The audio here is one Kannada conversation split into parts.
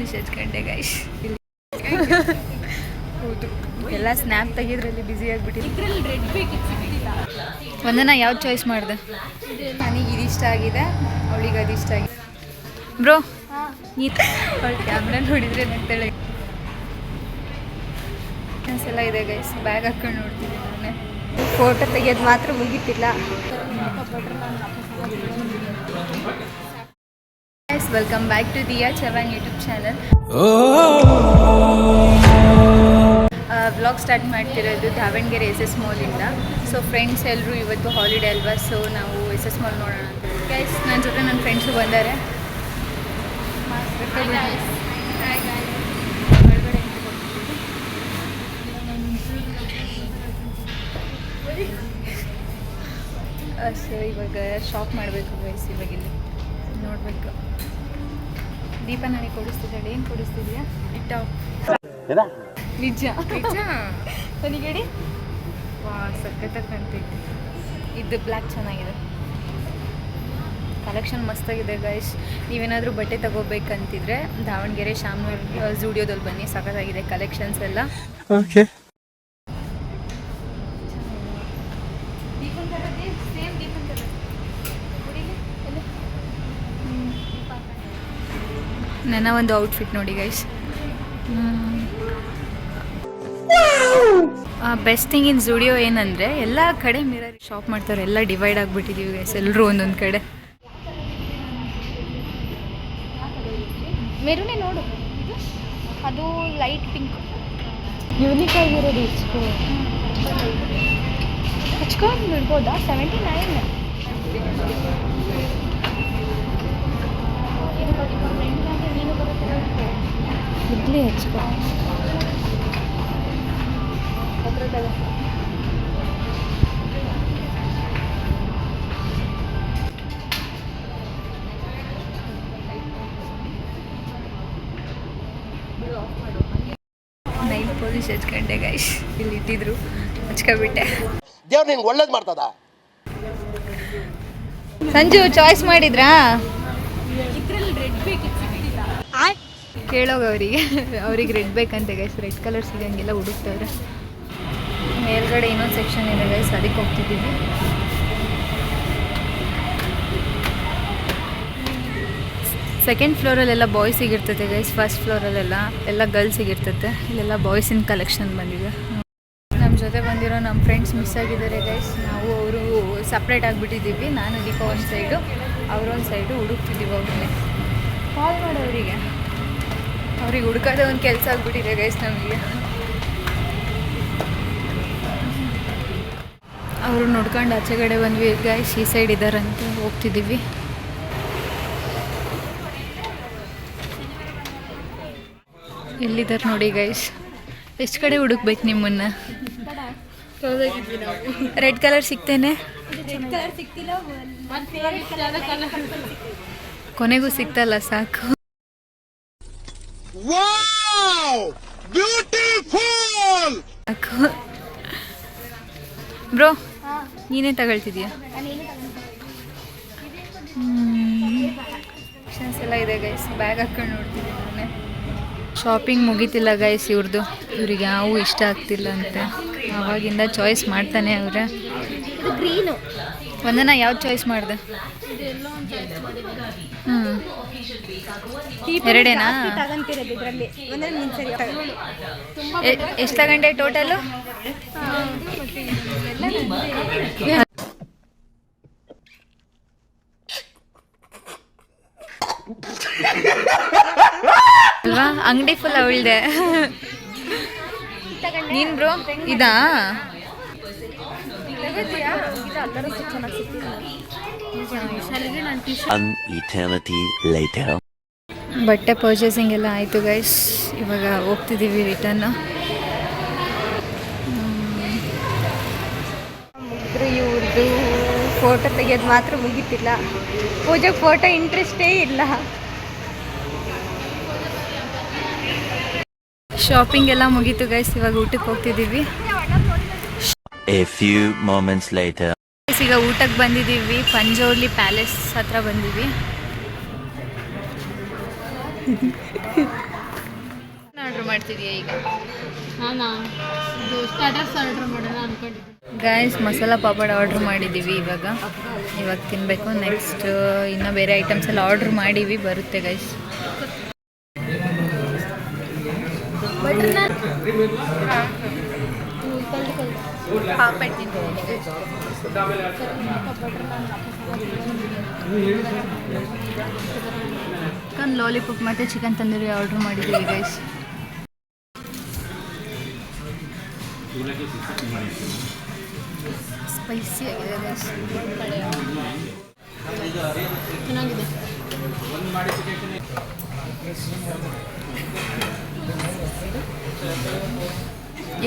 ಪೊಲೀಸ್ ಹಚ್ಕೊಂಡೆ ಗೈಸ್. ಹೌದು, ಎಲ್ಲ ಸ್ನ್ಯಾಪ್ ತೆಗಿಯೋದ್ರಲ್ಲಿ ಬ್ಯುಸಿ ಆಗಿಬಿಟ್ಟಿದೆ. ಒಂದನ್ನು ಯಾವ್ದು ಚಾಯ್ಸ್ ಮಾಡಿದೆ? ನನಗೆ ಇದಿಷ್ಟ ಆಗಿದೆ, ಅವಳಿಗೆ ಅದಿಷ್ಟ ಆಗಿದೆ. ಬ್ರೋ ಅವಳು ಕ್ಯಾಮ್ರಾ ನೋಡಿದರೆ ನಗ್ತಾಳೆ. ಎಲ್ಲ ಇದೆ ಗೈಸ್, ಬ್ಯಾಗ್ ಹಾಕೊಂಡು ನೋಡ್ತೀನಿ ನಾನೇ. ಫೋಟೋ ತೆಗಿಯೋದು ಮಾತ್ರ ಮುಗಿತಿಲ್ಲ. Guys, welcome back to Diya Chavan YouTube channel. Vlog start ಮಾಡ್ತಿರೋದು ದಾವಣಗೆರೆ SS ಮಾಲಿಂದ. ಸೊ ಫ್ರೆಂಡ್ಸ್ ಎಲ್ಲರೂ ಇವತ್ತು ಹಾಲಿಡೇ ಅಲ್ವಾ, ಸೊ ನಾವು SS ಮಾಲ್ ನೋಡೋಣ ಅಂತ. ಗೈಸ್, ನನ್ನ ಜೊತೆ ನನ್ನ ಫ್ರೆಂಡ್ಸು ಬಂದ್ದಾರೆ. ಸೊ ಇವಾಗ ಶಾಪ್ ಮಾಡಬೇಕು ಗೈಸ್. ಇವಾಗ ಇಲ್ಲಿ ನೋಡಬೇಕು. ದೀಪ ನನಗೆ ಕೊಡಿಸ್ತಿದ್ದಾಳೆ. ಏನು ಕೊಡಿಸ್ತಿದ್ಯಾ? ನಿಜ ನನಗೇಳಿ. ವಾ, ಸಖತ್ತಾಗಿ ಕಾಣ್ತೈತೆ. ಇದು ಬ್ಲ್ಯಾಕ್ ಚೆನ್ನಾಗಿದೆ, ಕಲೆಕ್ಷನ್ ಮಸ್ತಾಗಿದೆ ಗೈಸ್. ನೀವೇನಾದರೂ ಬಟ್ಟೆ ತಗೋಬೇಕಂತಿದ್ರೆ ದಾವಣಗೆರೆ ಶಾಮ್ನೂರ್ ಝೂಡಿಯೋದಲ್ಲಿ ಬನ್ನಿ, ಸಖತ್ತಾಗಿದೆ ಕಲೆಕ್ಷನ್ಸ್ ಎಲ್ಲ. ಓಕೆ, ನನ್ನ ಒಂದು ಔಟ್ಫಿಟ್ ನೋಡಿ ಗೈಸ್. ಬೆಸ್ಟ್ ಥಿಂಗ್ ಇನ್ ಝೂಡಿಯೋ ಏನಂದರೆ ಎಲ್ಲ ಕಡೆ ಮಿರರ್ ಶಾಪ್ ಮಾಡ್ತಾರೆ. ಎಲ್ಲ ಡಿವೈಡ್ ಆಗಿಬಿಟ್ಟಿದ್ದೀವಿ ಗೈಸ್, ಎಲ್ಲರೂ ಒಂದೊಂದು ಕಡೆ. ಮೆರೂನೇ ನೋಡು, ಅದು ಲೈಟ್ ಪಿಂಕ್, ಯೂನಿಕ್ ಆಗಿರೋದು. ಹಚ್ಕೊಂಡು ಬಿಡ್ಬೋದಾ? 79. ಇಡ್ಲಿ ಹಚ್ಕೊ. ನೈಟ್ ಪೊಲೀಸ್ ಹಚ್ಕೊಂಡೆ ಗೈಸ್. ಇಲ್ಲಿ ಇಟ್ಟಿದ್ರು, ಹಚ್ಕೊಬಿಟ್ಟೆ. ದೇವ್ರು ನಿಂಗೆ ಒಳ್ಳೇದು ಮಾಡ್ತದ. ಸಂಜು ಚಾಯ್ಸ್ ಮಾಡಿದ್ರಾ? ಕೇಳೋಗ ಅವ್ರಿಗೆ ರೆಡ್ ಬೇಕಂತೆ ಗೈಸ್. ರೆಡ್ ಕಲರ್ ಸಿಗಂಗೆಲ್ಲ ಹುಡುಕ್ತವ್ರೆ. ಮೇಲ್ಗಡೆ ಇನ್ನೊಂದು ಸೆಕ್ಷನ್ ಇದೆ ಗೈಸ್, ಅದಕ್ಕೆ ಹೋಗ್ತಿದ್ದೀವಿ. ಸೆಕೆಂಡ್ ಫ್ಲೋರಲ್ಲೆಲ್ಲ ಬಾಯ್ಸಿಗಿರ್ತದೆ ಗೈಸ್, ಫಸ್ಟ್ ಫ್ಲೋರಲ್ಲೆಲ್ಲ ಗರ್ಲ್ಸಿಗಿರ್ತದೆ. ಇಲ್ಲೆಲ್ಲ ಬಾಯ್ಸಿನ ಕಲೆಕ್ಷನ್ ಬಂದಿದೆ. ನಮ್ಮ ಜೊತೆ ಬಂದಿರೋ ನಮ್ಮ ಫ್ರೆಂಡ್ಸ್ ಮಿಸ್ ಆಗಿದ್ದಾರೆ ಗೈಸ್. ನಾವು ಅವರು ಸಪ್ರೇಟ್ ಆಗಿಬಿಟ್ಟಿದ್ದೀವಿ. ನಾನು ದೀಪ ಒಂದು ಸೈಡು, ಅವರೊಂದು ಸೈಡು ಹುಡುಕ್ತಿದ್ದೀವಿ. ಅವ್ರನ್ನೇ ಕಾಲ್ ಮಾಡೋರಿಗೆ, ಅವ್ರಿಗೆ ಹುಡ್ಕೋದೇ ಒಂದು ಕೆಲಸ ಆಗಿಬಿಟ್ಟಿದೆ ಗೈಸ್ ನಮಗೆ. ಅವರು ನೋಡ್ಕೊಂಡು ಆಚೆಗಡೆ ಬಂದ್ವಿ ಗೈಸ್. ಈ ಸೈಡ್ ಇದ್ದಾರಂತ ಹೋಗ್ತಿದ್ದೀವಿ. ಎಲ್ಲಿದ್ದಾರೆ ನೋಡಿ ಗೈಸ್. ಎಷ್ಟು ಕಡೆ ಹುಡುಕ್ಬೇಕು ನಿಮ್ಮನ್ನ? ರೆಡ್ ಕಲರ್ ಸಿಗ್ತೇನೆ, ಕೊನೆಗೂ ಸಿಗ್ತಲ್ಲ, ಸಾಕು. ಬ್ರೋ, ನೀನೇ ತಗೊಳ್ತಿದ್ಯಾ? ಎಲ್ಲ ಇದೆ ಗೈಸ್, ಬ್ಯಾಗ್ ಹಾಕೊಂಡು ನೋಡ್ತಿದ್ದೆ ನಾನೇ. ಶಾಪಿಂಗ್ ಮುಗೀತಿಲ್ಲ ಗೈಸ್ ಇವ್ರದ್ದು. ಇವ್ರಿಗೆ ಯಾವೂ ಇಷ್ಟ ಆಗ್ತಿಲ್ಲ ಅಂತೆ. ಆವಾಗಿಂದ ಚಾಯ್ಸ್ ಮಾಡ್ತಾನೆ ಅವ್ರೆ. ಗ್ರೀನು ಒಂದನ್ನು ಯಾವ್ದು ಚಾಯ್ಸ್ ಮಾಡಿದೆ? ಎರಡೇನಾ? ಎಷ್ಟು ತಗೊಂಡೆ ಟೋಟಲು? ಅಲ್ವಾ, ಅಂಗಡಿ ಫುಲ್ ಅವಳ್ದೆ. ನೀನ್ ಬ್ರೋ ಇದಾ? ಬಟ್ಟೆ ಪರ್ಚೇಸಿಂಗ್ ಎಲ್ಲ ಆಯಿತು ಗೈಸ್. ಇವಾಗ ಹೋಗ್ತಿದ್ದೀವಿ ರಿಟರ್ನ್. ಮುಗಿದ್ರು ಇವ್ರದ್ದು ಫೋಟೋ ತೆಗಿಯೋದು ಮಾತ್ರ ಮುಗಿತಿಲ್ಲ. ಪೂಜೆಗೆ ಫೋಟೋ ಇಂಟ್ರೆಸ್ಟೇ ಇಲ್ಲ. ಶಾಪಿಂಗ್ ಎಲ್ಲ ಮುಗೀತು ಗೈಸ್. ಇವಾಗ ಊಟಕ್ಕೆ ಹೋಗ್ತಿದ್ದೀವಿ. A few moments later. ಈಗ ಊಟಕ್ಕೆ ಬಂದಿದ್ದೀವಿ. ಪಂಜೋರ್ಲಿ ಪ್ಯಾಲೇಸ್ ಹತ್ರ ಬಂದಿವಿ. ಮಾಡ್ತಿದ್ಯಾ ಈಗ? ನಾನಾ ಇದು ಸ್ಟಾರ್ಟರ್ಸ್ ಆರ್ಡರ್ ಮಾಡೋಣ ಅನ್ಕೊಂಡಿದ್ದೆ. ಗೈಸ್ ಮಸಾಲ ಪಾಪಡ್ ಆರ್ಡ್ರ್ ಮಾಡಿದ್ದೀವಿ ಇವಾಗ ತಿನ್ನಬೇಕು. ನೆಕ್ಸ್ಟ್ ಇನ್ನೂ ಬೇರೆ ಐಟಮ್ಸ್ ಎಲ್ಲ ಆರ್ಡ್ರ್ ಮಾಡೀವಿ, ಬರುತ್ತೆ ಗೈಸ್. ಪಾಪಡ್ ತಿಂತೀನಿ. ಚಿಕನ್ ಲಾಲಿಪಾಪ್ ಮತ್ತು ಚಿಕನ್ ತಂದೂರಿ ಆರ್ಡ್ರ್ ಮಾಡಿದ್ದೀವಿ ಗೈಸ್. ಸ್ಪೈಸಿ ಆಗಿದೆ ಗೈಸ್. ಚೆನ್ನಾಗಿದೆ.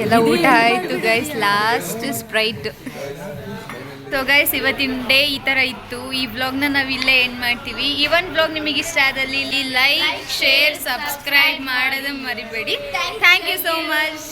ಎಲ್ಲ ಊಟ ಆಯಿತು guys, last Sprite. So guys ಇವತ್ತಿನ ಡೇ ಈ ಥರ ಇತ್ತು. ಈ ವ್ಲಾಗ್ನ ನಾವು ಇಲ್ಲೇ ಎಂಡ್ ಮಾಡ್ತೀವಿ. ಈ ಒಂದು ವ್ಲಾಗ್ ನಿಮಗೆ ಇಷ್ಟ ಆದಲ್ಲಿ ಲೈಕ್, ಶೇರ್, ಸಬ್ಸ್ಕ್ರೈಬ್ ಮಾಡೋದು ಮರಿಬೇಡಿ. Thank you so much.